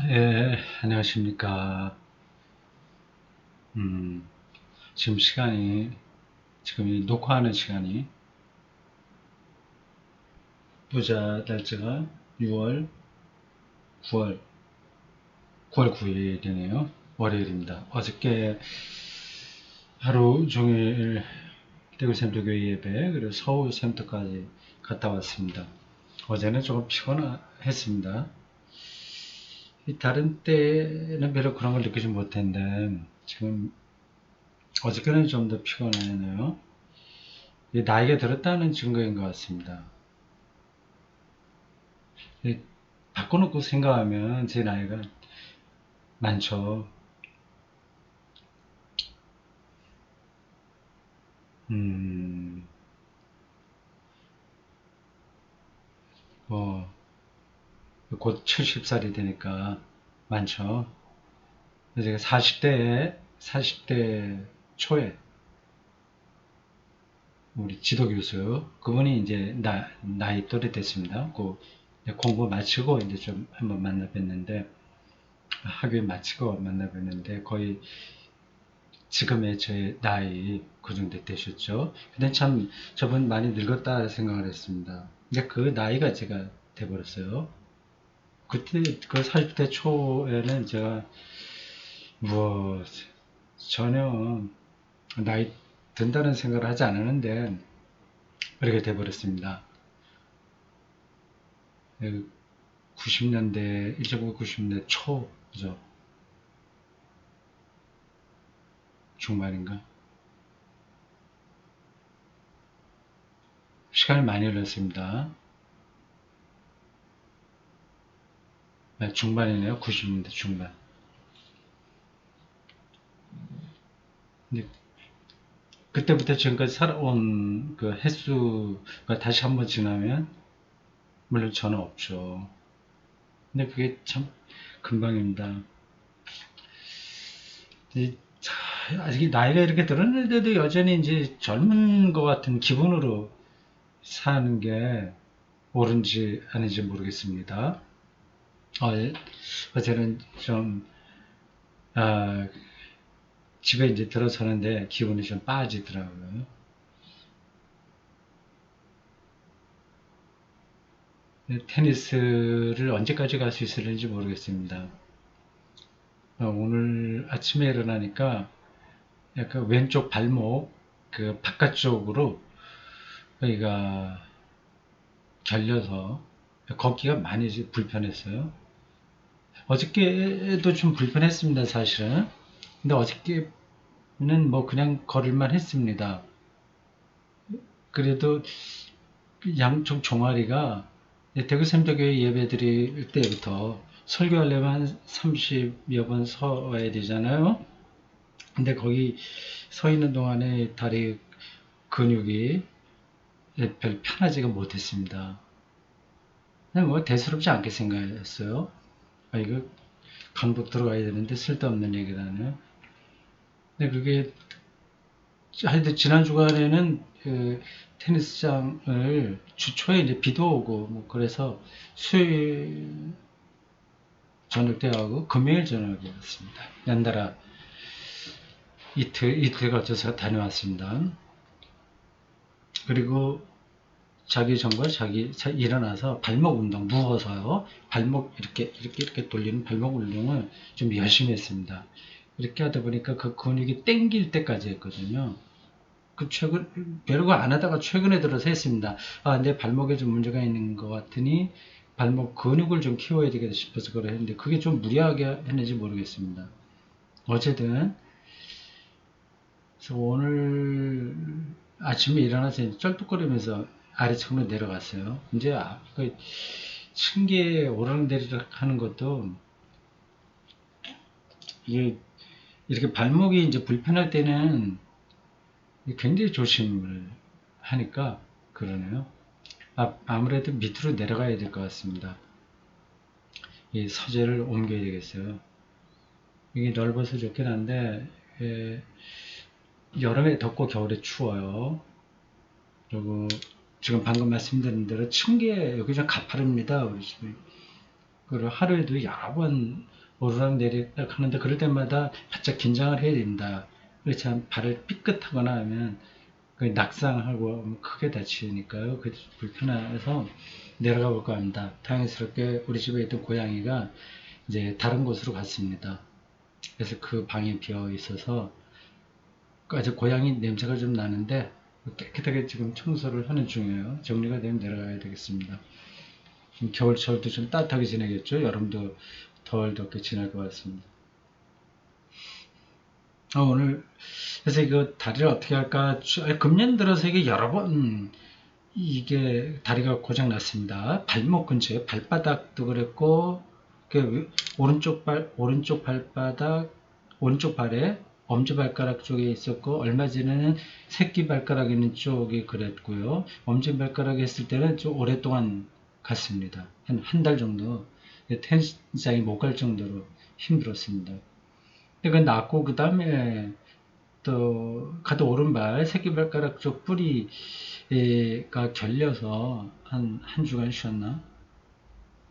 예, 안녕하십니까. 음, 지금 시간이, 지금 이 녹화하는 시간이, 부자 날짜가 6월, 9월, 9월 9일이네요. 월요일입니다. 어저께 하루 종일 대구 샘터교회 예배, 그리고 서울 샘터까지 갔다 왔습니다. 어제는 조금 피곤했습니다. 다른 때는 별로 그런 걸 느끼지 못했는데, 지금 어저께는 좀 더 피곤하네요. 나이가 들었다는 증거인 것 같습니다. 바꿔놓고 생각하면 제 나이가 많죠. 음, 뭐, 곧 70살이 되니까 많죠. 제가 40대 초에 우리 지도교수, 그분이 이제 나이 또래 됐습니다. 그 공부 마치고 이제 좀 한번 만나 뵀는데, 학위 마치고 만나 뵀는데, 거의 지금의 제 나이 그 정도 되셨죠. 근데 참 저분 많이 늙었다 생각을 했습니다. 근데 그 나이가 제가 돼버렸어요. 그때 그 40대 초에는 제가 뭐 전혀 나이 든다는 생각을 하지 않았는데 그렇게 돼버렸습니다. 90년대 1990년대 초죠. 중반인가. 시간이 많이 흘렀습니다. 네, 중반이네요. 90년대 중반. 근데 그때부터 지금까지 살아온 그 횟수가 다시 한번 지나면 물론 저는 없죠. 근데 그게 참 금방입니다. 아직 나이가 이렇게 들었는데도 여전히 이제 젊은 것 같은 기분으로 사는 게 옳은지 아닌지 모르겠습니다. 어제는 좀 아, 집에 이제 들어서는데 기분이 좀 빠지더라고요. 테니스를 언제까지 갈 수 있을지 모르겠습니다. 오늘 아침에 일어나니까 약간 왼쪽 발목 그 바깥쪽으로 여기가 결려서 걷기가 많이 불편했어요. 어저께도 좀 불편했습니다, 사실은. 근데 어저께는 뭐 그냥 걸을만 했습니다. 그래도 양쪽 종아리가 대구 샘터교회 예배 드릴 때부터 설교하려면 한 30여 번 서야 되잖아요. 근데 거기 서 있는 동안에 다리 근육이 별 편하지가 못했습니다. 그냥 뭐 대수롭지 않게 생각했어요. 이거 강북 들어가야 되는데 쓸데없는 얘기를 하네요. 근데 그게 하여튼 지난 주간에는 그 테니스장을 주 초에 이제 비도 오고 뭐 그래서 수요일 저녁 때 하고 금요일 저녁에 왔습니다. 연달아 이틀 거쳐서 다녀왔습니다. 그리고 자기 전과 일어나서 발목 운동 누워서요. 발목 이렇게 돌리는 발목 운동을 좀 열심히 했습니다. 이렇게 하다 보니까 그 근육이 땡길 때까지 했거든요. 별거 안 하다가 최근에 들어서 했습니다. 내 발목에 좀 문제가 있는 것 같으니 발목 근육을 좀 키워야 되겠다 싶어서 그걸 했는데 그게 좀 무리하게 했는지 모르겠습니다. 어쨌든 그래서 오늘 아침에 일어나서 쩔뚝거리면서 아래층으로 내려갔어요. 이제 그 층계에 오르락내리락 하는 것도 이게 이렇게 발목이 이제 불편할 때는 굉장히 조심을 하니까 그러네요. 아무래도 밑으로 내려가야 될 것 같습니다. 이 서재를 옮겨야 되겠어요. 이게 넓어서 좋긴 한데 여름에 덥고 겨울에 추워요. 그리고 지금 방금 말씀드린 대로 층계 여기 좀 가파릅니다. 우리 집이. 그리고 하루에도 여러 번 오르락 내리락 하는데 그럴 때마다 바짝 긴장을 해야 됩니다. 그렇지 않으면 발을 삐끗하거나 하면 그 낙상하고 크게 다치니까요. 그 불편해서 내려가 볼까 합니다. 다행스럽게 우리 집에 있던 고양이가 이제 다른 곳으로 갔습니다. 그래서 그 방이 비어 있어서 아직 고양이 냄새가 좀 나는데 깨끗하게 지금 청소를 하는 중이에요. 정리가 되면 내려가야 되겠습니다. 겨울철도 좀 따뜻하게 지내겠죠. 여름도 덜 덥게 지낼 것 같습니다. 오늘 그래서 이거 다리를 어떻게 할까? 금년 들어서 이게 여러 번 이게 다리가 고장 났습니다. 발목 근처에 발바닥도 그랬고 오른쪽 발바닥 오른쪽 발에 엄지발가락 쪽에 있었고 얼마 전에는 새끼발가락 있는 쪽이 그랬고요. 엄지발가락에 있을 때는 좀 오랫동안 갔습니다. 한 달 정도 텐장이 못 갈 정도로 힘들었습니다. 그 낫고 그 다음에 또 가도 오른발 새끼발가락 쪽 뿌리가 결려서 한 주간 쉬었나?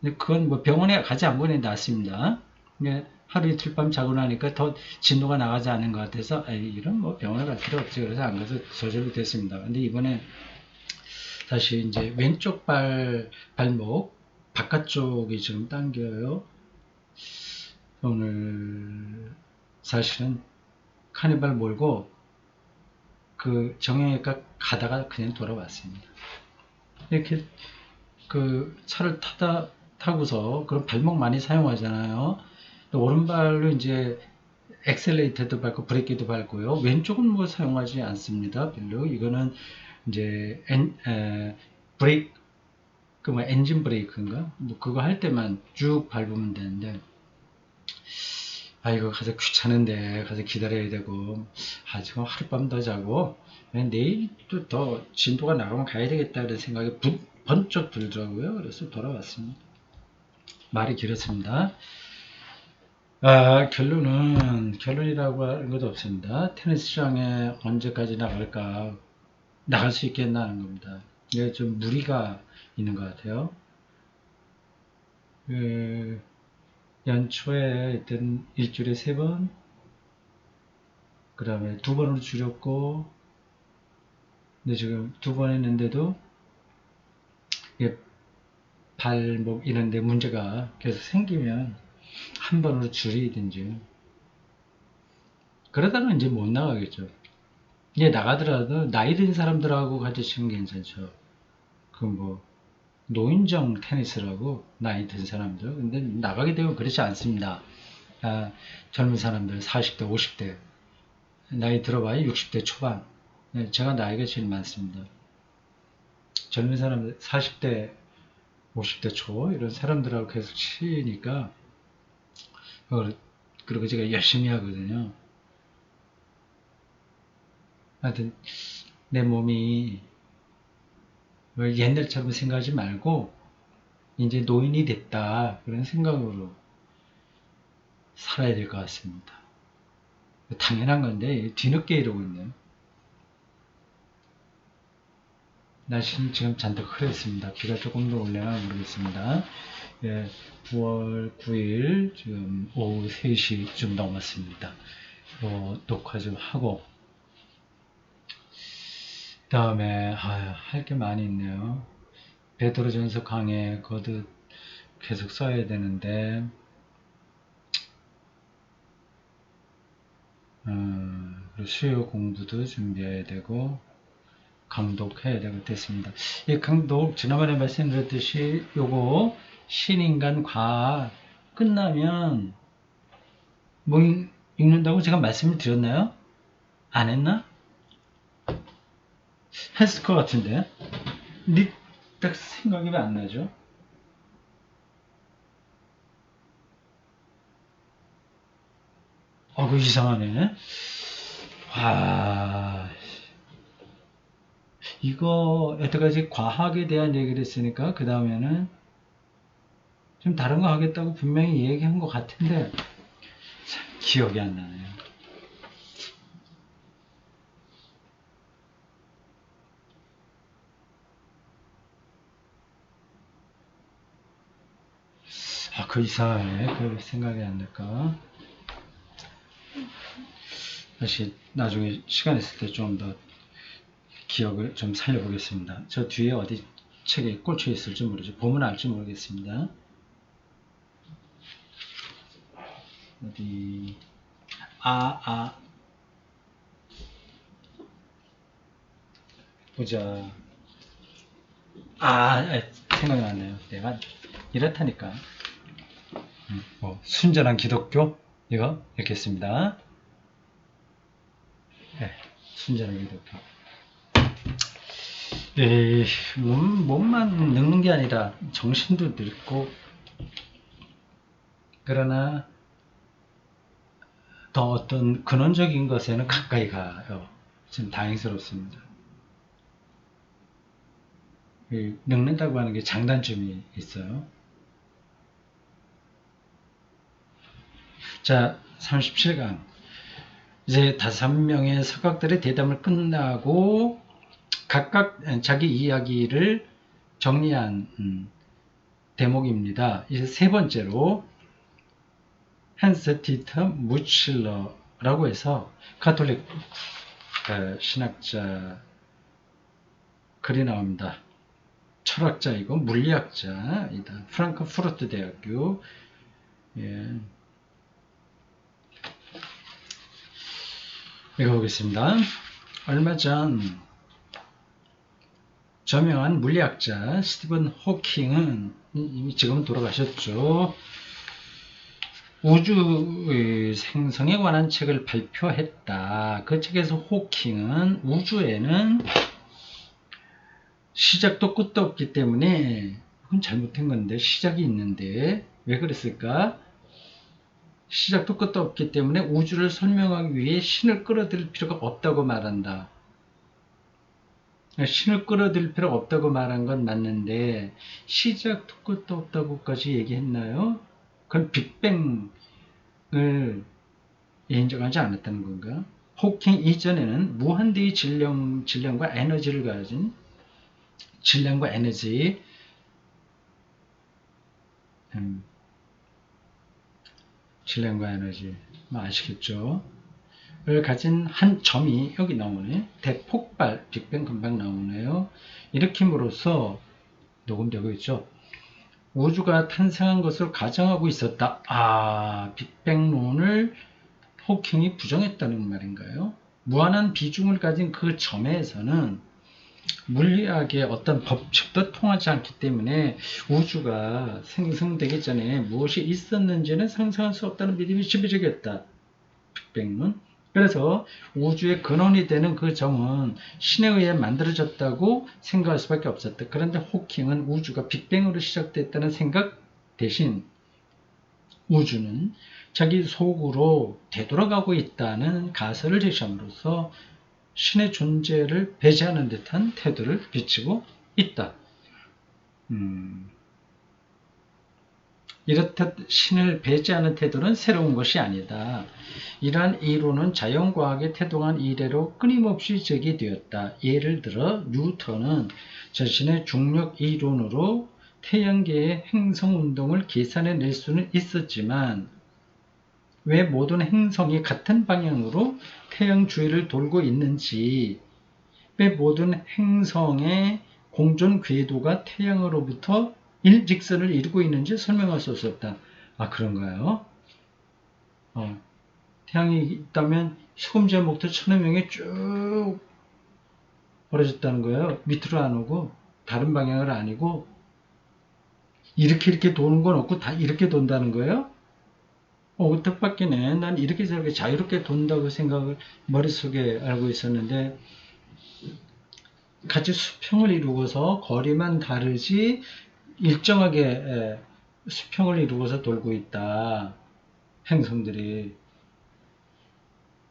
근데 그건 뭐 병원에 가지 않고 그냥 낫습니다. 근데 하루 이틀 밤 자고 나니까 더 진도가 나가지 않은 것 같아서 이런 뭐 병원에 갈 필요 없지 그래서 안 가서 저절로 됐습니다. 근데 이번에 다시 이제 왼쪽 발목 바깥쪽이 지금 당겨요. 오늘 사실은 카니발 몰고 그 정형외과 가다가 그냥 돌아왔습니다. 이렇게 그 차를 타고서 그런 발목 많이 사용하잖아요. 오른발로 이제 엑셀레이터도 밟고 브레이크도 밟고요. 왼쪽은 뭐 사용하지 않습니다. 별로 이거는 이제 브레이크 그 뭐 엔진 브레이크인가 뭐 그거 할 때만 쭉 밟으면 되는데 이거 가서 귀찮은데 가서 기다려야 되고 지금 하룻밤 더 자고 내일 또 더 진도가 나가면 가야 되겠다 그런 생각이 번쩍 들더라고요. 그래서 돌아왔습니다. 말이 길었습니다. 결론이라고 하는 것도 없습니다. 테니스장에 언제까지 나갈까 나갈 수 있겠나 하는 겁니다. 이게 좀 무리가 있는 것 같아요. 연초에 일단 일주일에 3번, 그 다음에 2번으로 줄였고, 근데 지금 2번 했는데도 발목 이런데 문제가 계속 생기면 한 번으로 줄이든지 그러다가 이제 못 나가겠죠. 이게 나가더라도 나이 든 사람들하고 같이 치면 괜찮죠. 그 뭐 노인정 테니스라고 나이 든 사람들 근데 나가게 되면 그렇지 않습니다. 젊은 사람들 40대 50대 나이 들어봐야 60대 초반 제가 나이가 제일 많습니다. 젊은 사람들 40대 50대 초 이런 사람들하고 계속 치니까 그리고 제가 열심히 하거든요. 하여튼 내 몸이 옛날처럼 생각하지 말고 이제 노인이 됐다 그런 생각으로 살아야 될 것 같습니다. 당연한 건데 뒤늦게 이러고 있네요. 날씨는 지금 잔뜩 흐렸습니다. 비가 조금 더 올려나 모르겠습니다. 9월 9일 지금 오후 3시 좀 넘었습니다. 녹화 좀 하고 다음에 할 게 많이 있네요. 베드로전서 강해 거듭 계속 써야 되는데 수요 공부도 준비해야 되고 강독해야 되고 됐습니다. 이 강독 지난번에 말씀드렸듯이 요거 신인간 과학 끝나면 뭐 읽는다고 제가 말씀을 드렸나요? 안 했나? 했을 것 같은데 딱 생각이 왜 안 나죠? 그 이상하네. 이거 여태까지 과학에 대한 얘기를 했으니까 그 다음에는 좀 다른 거 하겠다고 분명히 얘기한 것 같은데 기억이 안 나네요. 그 이상하네. 그 생각이 안 날까? 다시 나중에 시간 있을 때 좀 더 기억을 좀 살려보겠습니다. 저 뒤에 어디 책에 꽂혀 있을지 모르죠. 보면 알지 모르겠습니다. 어디, 보자. 생각이 났네요. 내가 이렇다니까. 순전한 기독교? 이거 읽겠습니다. 네, 순전한 기독교. 몸만 늙는 게 아니라 정신도 늙고, 그러나 더 어떤 근원적인 것에는 가까이 가요. 좀 다행스럽습니다. 늙는다고 하는 게 장단점이 있어요. 자, 37강. 이제 5명의 석학들의 대담을 끝나고 각각 자기 이야기를 정리한 대목입니다. 이제 세 번째로 한스 디터 무칠러라고 해서 가톨릭 신학자 글이 나옵니다. 철학자이고 물리학자이다. 프랑크푸르트 대학교. 읽어보겠습니다. 얼마 전 저명한 물리학자 스티븐 호킹은 이미 지금은 돌아가셨죠. 우주의 생성에 관한 책을 발표했다. 그 책에서 호킹은 우주에는 시작도 끝도 없기 때문에, 그건 잘못된 건데, 시작이 있는데 왜 그랬을까? 시작도 끝도 없기 때문에 우주를 설명하기 위해 신을 끌어들일 필요가 없다고 말한다. 신을 끌어들일 필요가 없다고 말한 건 맞는데 시작도 끝도 없다고까지 얘기했나요? 그건 빅뱅을 인정하지 않았다는 건가? 호킹 이전에는 무한대의 질량과 에너지를 가진 질량과 에너지, 질량과 에너지, 아시겠죠? 를 가진 한 점이 여기 나오네. 대폭발, 빅뱅 금방 나오네요. 일으킴으로써 녹음되고 있죠. 우주가 탄생한 것을 가정하고 있었다. 빅뱅론을 호킹이 부정했다는 말인가요? 무한한 비중을 가진 그 점에서는 물리학의 어떤 법칙도 통하지 않기 때문에 우주가 생성되기 전에 무엇이 있었는지는 상상할 수 없다는 믿음이 지배적이었다. 빅뱅론. 그래서 우주의 근원이 되는 그 점은 신에 의해 만들어졌다고 생각할 수밖에 없었다. 그런데 호킹은 우주가 빅뱅으로 시작됐다는 생각 대신 우주는 자기 속으로 되돌아가고 있다는 가설을 제시함으로써 신의 존재를 배제하는 듯한 태도를 비치고 있다. 이렇듯 신을 배제하는 태도는 새로운 것이 아니다. 이러한 이론은 자연과학에 태동한 이래로 끊임없이 제기되었다. 예를 들어 뉴턴은 자신의 중력 이론으로 태양계의 행성운동을 계산해낼 수는 있었지만 왜 모든 행성이 같은 방향으로 태양 주위를 돌고 있는지, 왜 모든 행성의 공전 궤도가 태양으로부터 일직선을 이루고 있는지 설명할 수 없었다. 그런가요? 태양이 있다면 시금지와 천해명이 쭉 벌어졌다는 거예요. 밑으로 안 오고 다른 방향을 아니고 이렇게 도는 건 없고 다 이렇게 돈다는 거예요? 뜻밖이네. 난 이렇게 저렇게 자유롭게 돈다고 생각을 머릿속에 알고 있었는데 같이 수평을 이루고서 거리만 다르지 일정하게 수평을 이루고서 돌고 있다. 행성들이.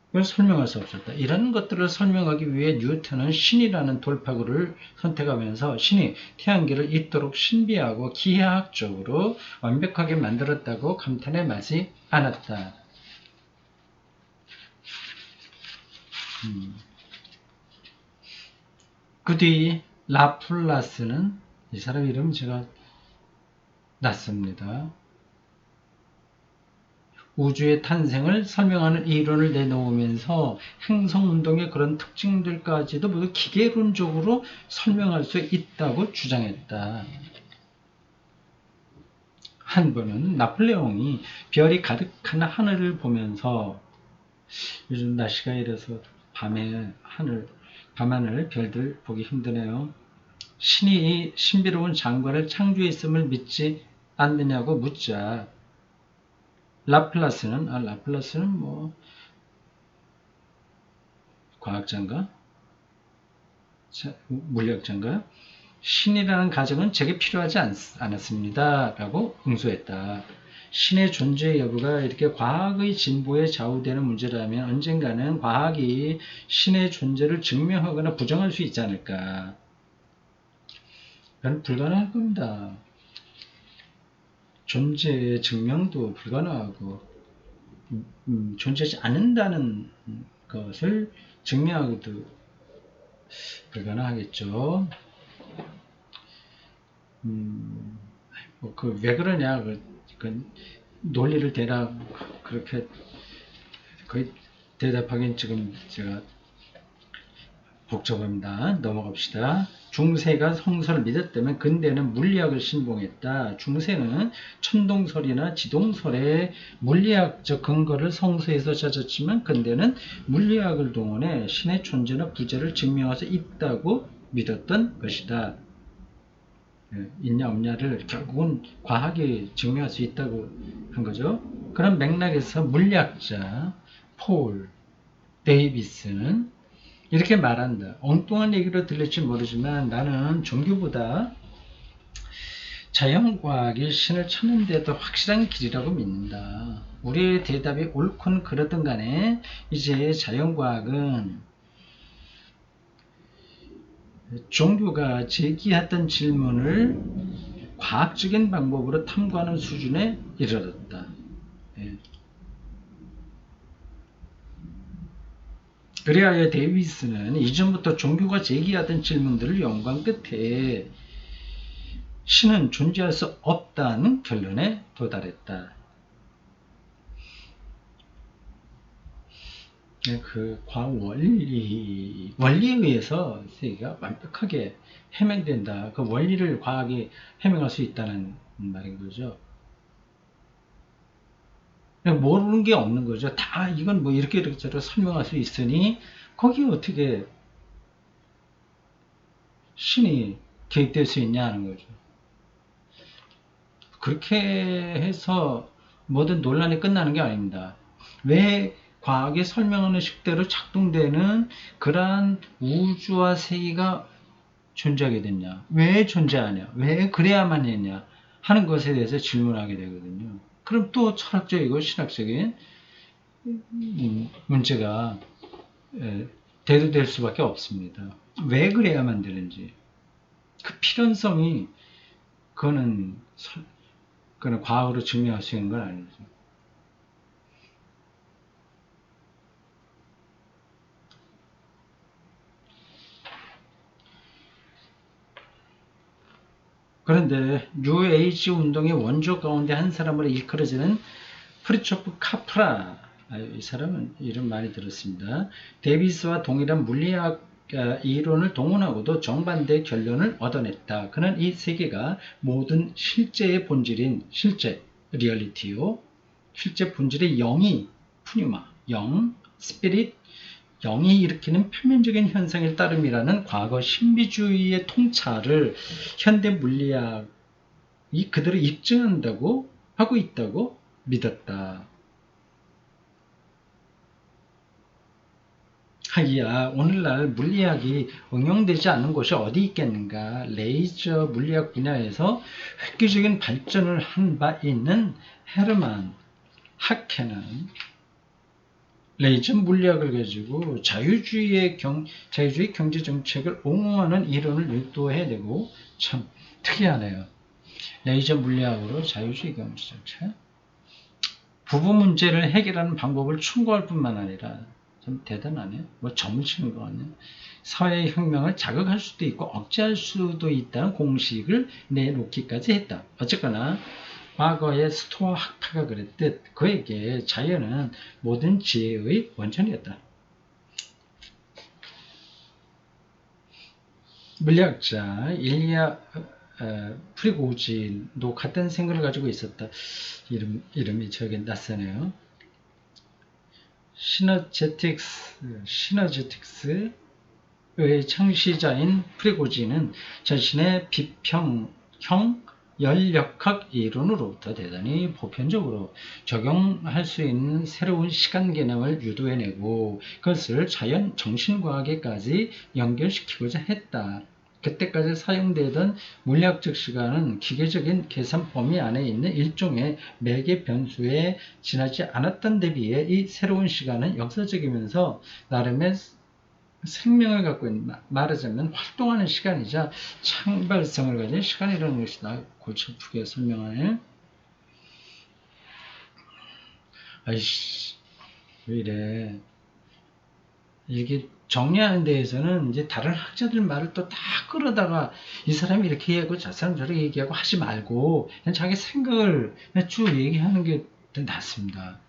그걸 설명할 수 없었다. 이런 것들을 설명하기 위해 뉴턴은 신이라는 돌파구를 선택하면서 신이 태양계를 이토록 신비하고 기하학적으로 완벽하게 만들었다고 감탄에 마지 않았다. 그 뒤 라플라스는, 이 사람 이름 제가 놨습니다. 우주의 탄생을 설명하는 이론을 내놓으면서 행성운동의 그런 특징들까지도 모두 기계론적으로 설명할 수 있다고 주장했다. 한 번은 나폴레옹이 별이 가득한 하늘을 보면서 요즘 날씨가 이래서 밤하늘 별들 보기 힘드네요. 신이 이 신비로운 장관을 창조했음을 믿지 않느냐고 묻자 라플라스는 뭐 과학자인가? 물리학자인가? 신이라는 가정은 제게 필요하지 않았습니다. 라고 응수했다. 신의 존재 여부가 이렇게 과학의 진보에 좌우되는 문제라면 언젠가는 과학이 신의 존재를 증명하거나 부정할 수 있지 않을까. 그건 불가능할 겁니다. 존재의 증명도 불가능하고 존재하지 않는다는 것을 증명하기도 불가능하겠죠. 왜 그러냐, 논리를 그렇게 거의 대답하기엔 지금 제가 복잡합니다. 넘어갑시다. 중세가 성서를 믿었다면 근대는 물리학을 신봉했다. 중세는 천동설이나 지동설의 물리학적 근거를 성서에서 찾았지만 근대는 물리학을 동원해 신의 존재나 부재를 증명할 수 있다고 믿었던 것이다. 있냐 없냐를 결국은 과학이 증명할 수 있다고 한 거죠. 그런 맥락에서 물리학자 폴 데이비스는 이렇게 말한다. 엉뚱한 얘기로 들릴지 모르지만 나는 종교보다 자연과학이 신을 찾는 데 더 확실한 길이라고 믿는다. 우리의 대답이 옳건 그러든 간에 이제 자연과학은 종교가 제기했던 질문을 과학적인 방법으로 탐구하는 수준에 이르렀다. 그리하여 데이비스는 이전부터 종교가 제기하던 질문들을 연구한 끝에 신은 존재할 수 없다는 결론에 도달했다. 원리에 의해서 세계가 완벽하게 해명된다. 그 원리를 과학이 해명할 수 있다는 말인 거죠. 모르는 게 없는 거죠. 다 이건 뭐 이렇게 설명할 수 있으니 거기에 어떻게 신이 개입될 수 있냐 하는 거죠. 그렇게 해서 모든 논란이 끝나는 게 아닙니다. 왜 과학이 설명하는 식대로 작동되는 그러한 우주와 세계가 존재하게 됐냐? 왜 존재하냐? 왜 그래야만 했냐? 하는 것에 대해서 질문하게 되거든요. 그럼 또 철학적이고 신학적인 문제가 대두될 수밖에 없습니다. 왜 그래야만 되는지. 그 필연성이 그거는 과학으로 증명할 수 있는 건 아니죠. 그런데 뉴에이지 운동의 원조 가운데 한 사람으로 일컬어지는 프리초프 카프라, 이 사람은 이름 많이 들었습니다. 데이비스와 동일한 물리학 이론을 동원하고도 정반대의 결론을 얻어냈다. 그는 이 세계가 모든 실제의 본질인 리얼리티요. 실제 본질의 영이 푸뉴마, 스피릿, 영이 일으키는 표면적인 현상일 따름이라는 과거 신비주의의 통찰을 현대 물리학이 그대로 입증한다고 하고 있다고 믿었다. 하기야 오늘날 물리학이 응용되지 않는 곳이 어디 있겠는가. 레이저 물리학 분야에서 획기적인 발전을 한 바 있는 헤르만 하케는 레이저 물리학을 가지고 자유주의 경제 정책을 옹호하는 이론을 유도해내고 참 특이하네요. 레이저 물리학으로 자유주의 경제 정책, 부부 문제를 해결하는 방법을 충고할 뿐만 아니라 참 대단하네요. 뭐 점을 치는 거 같네요. 사회의 혁명을 자극할 수도 있고 억제할 수도 있다는 공식을 내놓기까지 했다. 어쨌거나 과거의 스토아 학파가 그랬듯 그에게 자연은 모든 지혜의 원천이었다. 물리학자 일리아 프리고진도 같은 생각을 가지고 있었다. 이름이 저에게 낯서네요. 시너제틱스의 창시자인 프리고진은 자신의 비평형 연력학 이론으로부터 대단히 보편적으로 적용할 수 있는 새로운 시간 개념을 유도해내고 그것을 자연 정신과학에까지 연결시키고자 했다. 그때까지 사용되던 물리학적 시간은 기계적인 계산 범위 안에 있는 일종의 매개 변수에 지나지 않았던 데 비해 이 새로운 시간은 역사적이면서 나름의 생명을 갖고 있는, 말하자면 활동하는 시간이자 창발성을 가진 시간이라는 것이다. 골치 아프게 설명하네. 아이씨, 왜 이래. 이게 정리하는 데에서는 이제 다른 학자들 말을 또 다 끌어다가 이 사람이 이렇게 얘기하고 저 사람 저렇게 얘기하고 하지 말고 그냥 자기 생각을 그냥 쭉 얘기하는 게 더 낫습니다.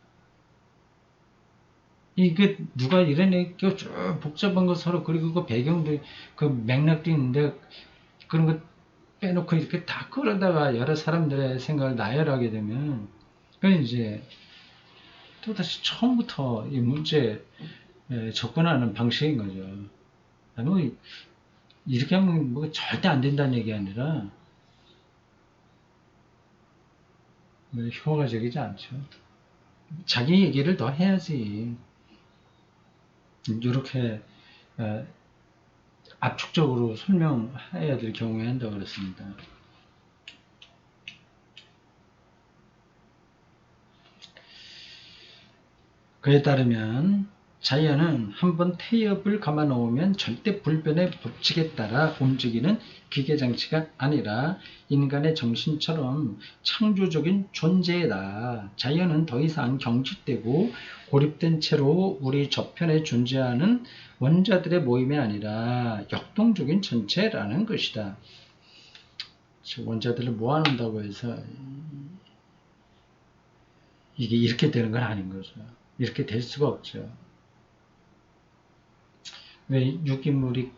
이게 누가 이런 얘기 쭉 복잡한 거 서로 그리고 그 배경도 그 맥락도 있는데 그런 거 빼놓고 이렇게 다 끌어다가 여러 사람들의 생각을 나열하게 되면 그건 이제 또다시 처음부터 이 문제에 접근하는 방식인 거죠. 뭐 이렇게 하면 뭐 절대 안 된다는 얘기 아니라 효과적이지 않죠. 자기 얘기를 더 해야지. 이렇게 압축적으로 설명해야 될 경우에 한다고 그랬습니다. 그에 따르면 자연은 한번 태엽을 감아 놓으면 절대 불변의 법칙에 따라 움직이는 기계장치가 아니라 인간의 정신처럼 창조적인 존재다. 자연은 더 이상 경직되고 고립된 채로 우리 저편에 존재하는 원자들의 모임이 아니라 역동적인 전체라는 것이다. 원자들을 모아놓는다고 해서 이게 이렇게 되는 건 아닌 거죠. 이렇게 될 수가 없죠. 왜 유기물에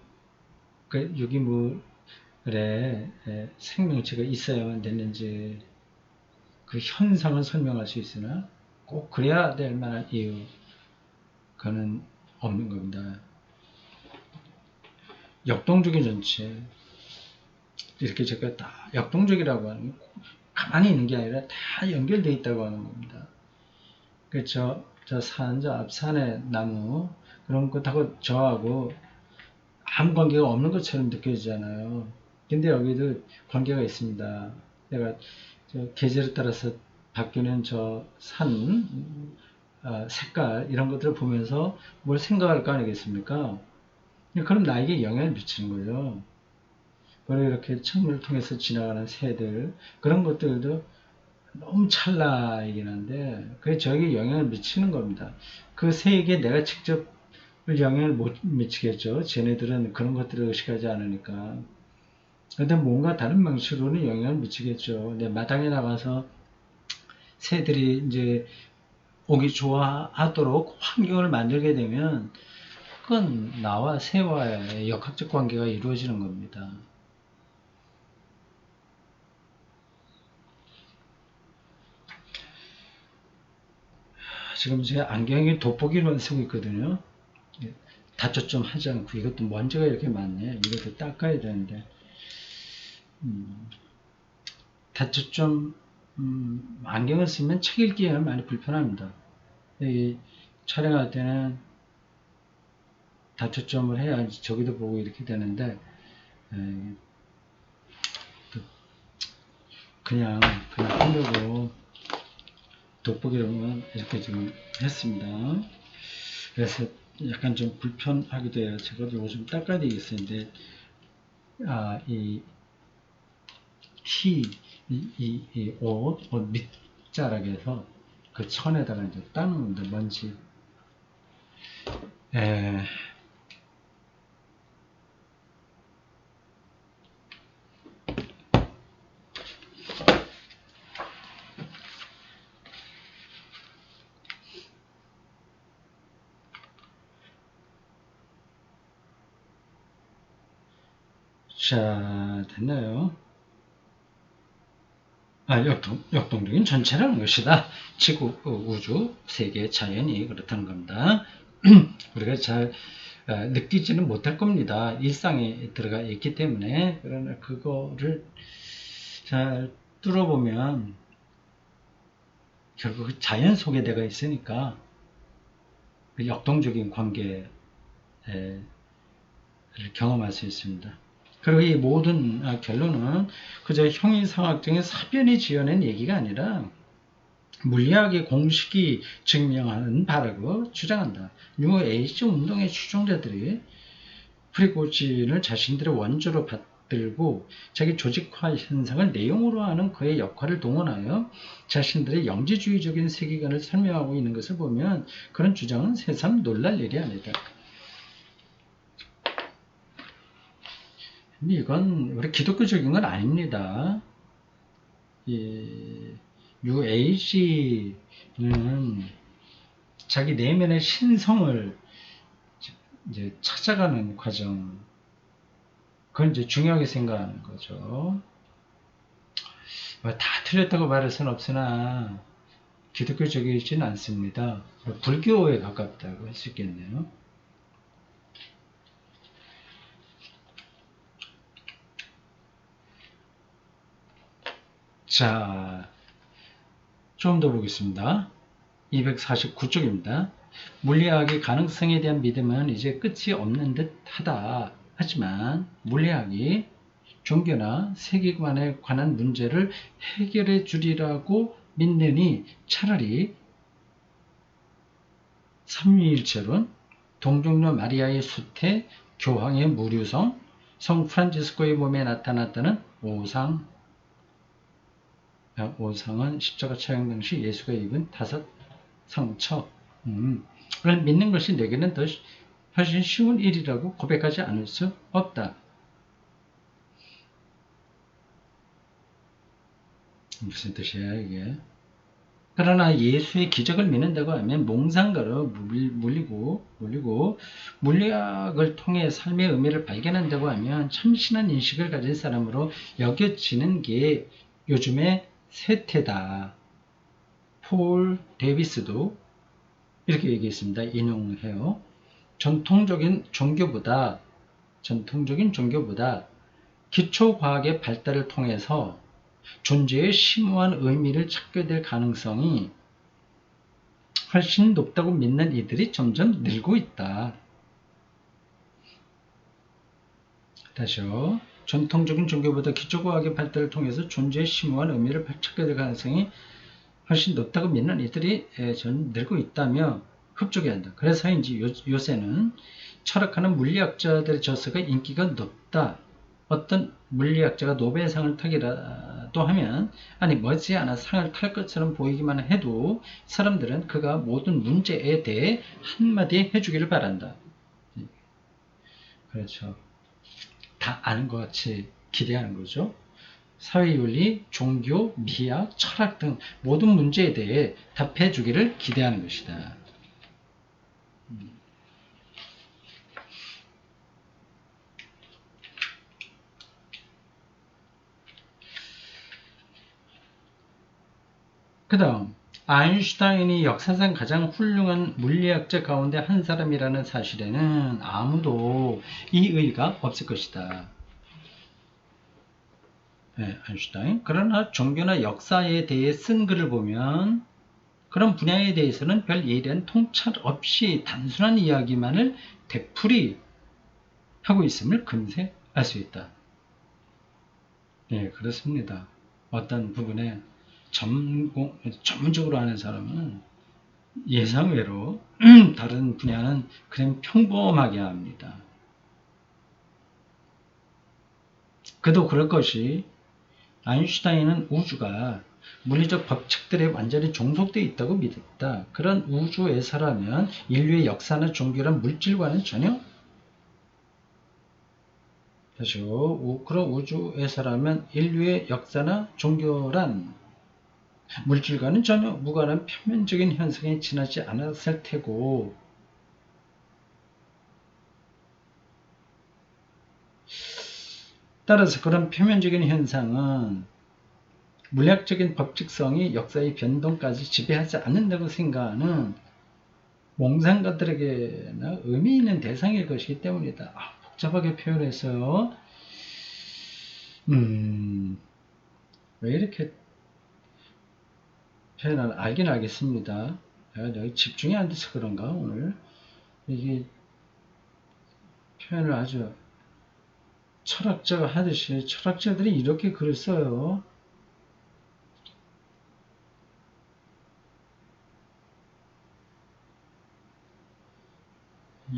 생명체가 있어야만 되는지 그 현상을 설명할 수 있으나 꼭 그래야 될 만한 이유 그거는 없는 겁니다. 역동적인 전체 이렇게 제가 다 역동적이라고 하는 가만히 있는 게 아니라 다 연결되어 있다고 하는 겁니다. 그렇죠. 저 앞산의 나무 그런 것하고 저하고 아무 관계가 없는 것처럼 느껴지잖아요. 근데 여기도 관계가 있습니다. 내가 계절에 따라서 바뀌는 저 산 색깔 이런 것들을 보면서 뭘 생각할 거 아니겠습니까? 그럼 나에게 영향을 미치는 거죠. 그리고 이렇게 창문을 통해서 지나가는 새들 그런 것들도 너무 찰나이긴 한데 그게 저에게 영향을 미치는 겁니다. 그 새에게 내가 직접 영향을 못 미치겠죠. 쟤네들은 그런 것들을 의식하지 않으니까. 근데 뭔가 다른 방식으로는 영향을 미치겠죠. 내 마당에 나가서 새들이 이제 오기 좋아하도록 환경을 만들게 되면 그건 나와 새와의 역학적 관계가 이루어지는 겁니다. 지금 제 안경에 돋보기만 쓰고 있거든요. 다초 좀 하지 않고 이것도 먼지가 이렇게 많네. 이것도 닦아야 되는데 다초 좀 안경을 쓰면 책 읽기에 많이 불편합니다. 이 촬영할 때는 다초점을 해야 저기도 보고 이렇게 되는데 그냥 하려고 돋보기로만 이렇게 지금 했습니다. 그래서 약간 좀 불편하기도 해요. 제가 이거 좀 닦아야 되겠는데 이 옷 밑자락에서 그 천에다가 이제 닦는데 먼지 자, 됐나요? 역동적인 전체라는 것이다. 지구, 우주, 세계, 자연이 그렇다는 겁니다. 우리가 잘 느끼지는 못할 겁니다. 일상에 들어가 있기 때문에. 그러나 그거를 잘 뚫어보면 결국 자연 속에 내가 있으니까 그 역동적인 관계를 경험할 수 있습니다. 그리고 이 모든 결론은 그저 형이상학적인 사변이 지어낸 얘기가 아니라 물리학의 공식이 증명하는 바라고 주장한다. 뉴 에이지 운동의 추종자들이 프리고진을 자신들의 원조로 받들고 자기 조직화 현상을 내용으로 하는 그의 역할을 동원하여 자신들의 영지주의적인 세계관을 설명하고 있는 것을 보면 그런 주장은 새삼 놀랄 일이 아니다. 이건 우리 기독교적인 건 아닙니다. 뉴 에이지는 자기 내면의 신성을 이제 찾아가는 과정, 그건 이제 중요하게 생각하는 거죠. 다 틀렸다고 말할 수는 없으나 기독교적이지는 않습니다. 불교에 가깝다고 할 수 있겠네요. 자, 좀 더 보겠습니다. 249쪽입니다. 물리학의 가능성에 대한 믿음은 이제 끝이 없는 듯 하다. 하지만 물리학이 종교나 세계관에 관한 문제를 해결해 주리라고 믿느니 차라리 삼위일체론, 동정녀 마리아의 수태, 교황의 무류성, 성 프란치스코의 몸에 나타났다는 오상은 십자가 처형 당시 예수가 입은 5 상처. 그걸 믿는 것이 내게는 더 훨씬 쉬운 일이라고 고백하지 않을 수 없다. 무슨 뜻이야 이게? 그러나 예수의 기적을 믿는다고 하면 몽상가로 물리고 물리학을 통해 삶의 의미를 발견한다고 하면 참신한 인식을 가진 사람으로 여겨지는 게 요즘의 세태다. 폴 데이비스도 이렇게 얘기했습니다. 인용해요. 전통적인 종교보다 기초과학의 발달을 통해서 존재의 심오한 의미를 찾게 될 가능성이 훨씬 높다고 믿는 이들이 점점 늘고 있다. 다시요. 전통적인 종교보다 기초과학의 발달을 통해서 존재의 심오한 의미를 찾게 될 가능성이 훨씬 높다고 믿는 이들이 늘고 있다며 흡족해한다. 그래서인지 요새는 철학하는 물리학자들의 저서가 인기가 높다. 어떤 물리학자가 노벨상을 타기라도 하면 머지않아 상을 탈 것처럼 보이기만 해도 사람들은 그가 모든 문제에 대해 한마디 해주기를 바란다. 그렇죠. 다 아는 것 같이 기대하는 거죠. 사회윤리, 종교, 미학, 철학 등 모든 문제에 대해 답해 주기를 기대하는 것이다. 그 다음 아인슈타인이 역사상 가장 훌륭한 물리학자 가운데 한 사람이라는 사실에는 아무도 이의가 없을 것이다. 네, 아인슈타인. 그러나 종교나 역사에 대해 쓴 글을 보면 그런 분야에 대해서는 별 예리한 통찰 없이 단순한 이야기만을 되풀이 하고 있음을 금세 알 수 있다. 네, 그렇습니다. 어떤 부분에 전문적으로 하는 사람은 예상외로 다른 분야는 그냥 평범하게 합니다. 그도 그럴 것이 아인슈타인은 우주가 물리적 법칙들에 완전히 종속되어 있다고 믿었다. 그런 우주에서라면 인류의 역사나 종교란 물질과는 전혀 그런 우주에서라면 인류의 역사나 종교란 물질과는 전혀 무관한 표면적인 현상에 지나지 않았을 테고 따라서 그런 표면적인 현상은 물리학적인 법칙성이 역사의 변동까지 지배하지 않는다고 생각하는 몽상가들에게나 의미 있는 대상일 것이기 때문이다. 복잡하게 표현했어요. 왜 이렇게 표현을 알긴 알겠습니다. 내가 집중이 안 돼서 그런가 오늘 이게 표현을 아주 철학자가 하듯이 철학자들이 이렇게 글을 써요.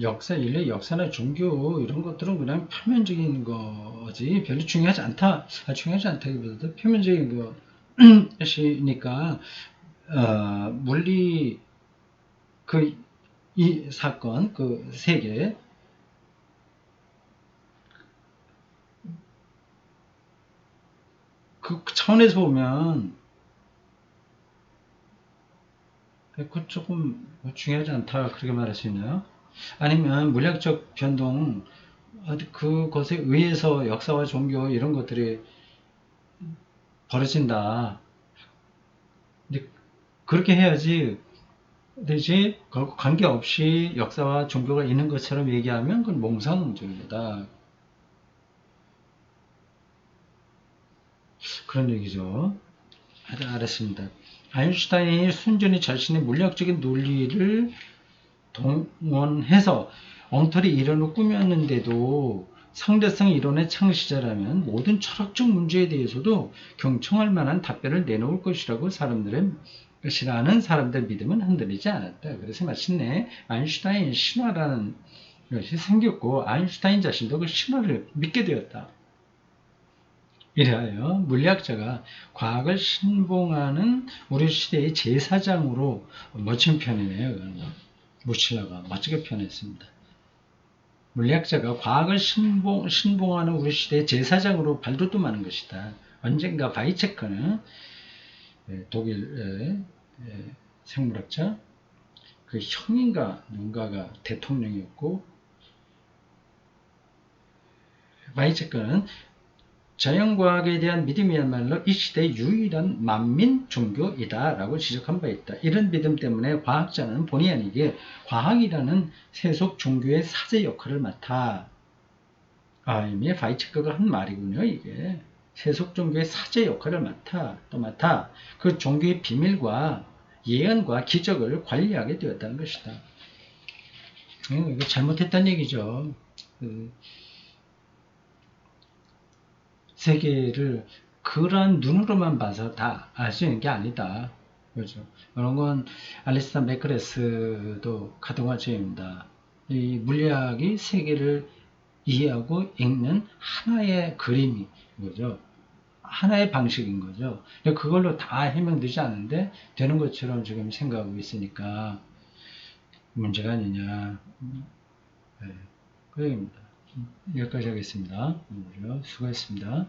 역사, 인류, 역사나 종교 이런 것들은 그냥 표면적인 거지 별로 중요하지 않다. 중요하지 않다기보다도 표면적인 것이니까 물리 이 사건 그 세계 그 차원에서 보면 그 조금 중요하지 않다 그렇게 말할 수 있나요? 아니면 물리학적 변동 그것에 의해서 역사와 종교 이런 것들이 벌어진다. 근데 그렇게 해야지 되지 관계없이 역사와 종교가 있는 것처럼 얘기하면 그건 몽상주의다. 그런 얘기죠. 알았습니다. 아인슈타인이 순전히 자신의 물리학적인 논리를 동원해서 엉터리 이론을 꾸몄는데도 상대성 이론의 창시자라면 모든 철학적 문제에 대해서도 경청할 만한 답변을 내놓을 것이라는 사람들 믿음은 흔들리지 않았다. 그래서 마침내 아인슈타인 신화라는 것이 생겼고 아인슈타인 자신도 그 신화를 믿게 되었다. 이래하여 물리학자가 과학을 신봉하는 우리 시대의 제사장으로 멋진 편이네요. 무실라가 멋지게 표현했습니다. 물리학자가 과학을 신봉하는 우리 시대의 제사장으로 발돋움하는 것이다. 언젠가 바이체크는 독일의 생물학자 그 형인가 누군가가 대통령이었고 바이체크는 자연과학에 대한 믿음이야말로 이 시대의 유일한 만민 종교이다 라고 지적한 바 있다. 이런 믿음 때문에 과학자는 본의 아니게 과학이라는 세속 종교의 사제 역할을 맡아. 이미 바이체크가 한 말이군요. 이게 세속 종교의 사제 역할을 맡아 그 종교의 비밀과 예언과 기적을 관리하게 되었다는 것이다. 이거 잘못했다는 얘기죠. 세계를 그런 눈으로만 봐서 다 알 수 있는 게 아니다. 그렇죠. 이런 건 알리스타 맥크레스도 가동화제입니다. 이 물리학이 세계를 이해하고 읽는 하나의 그림인 거죠. 하나의 방식인 거죠. 그걸로 다 해명되지 않는데 되는 것처럼 지금 생각하고 있으니까 문제가 아니냐. 네, 그 얘기입니다. 여기까지 하겠습니다. 수고했습니다.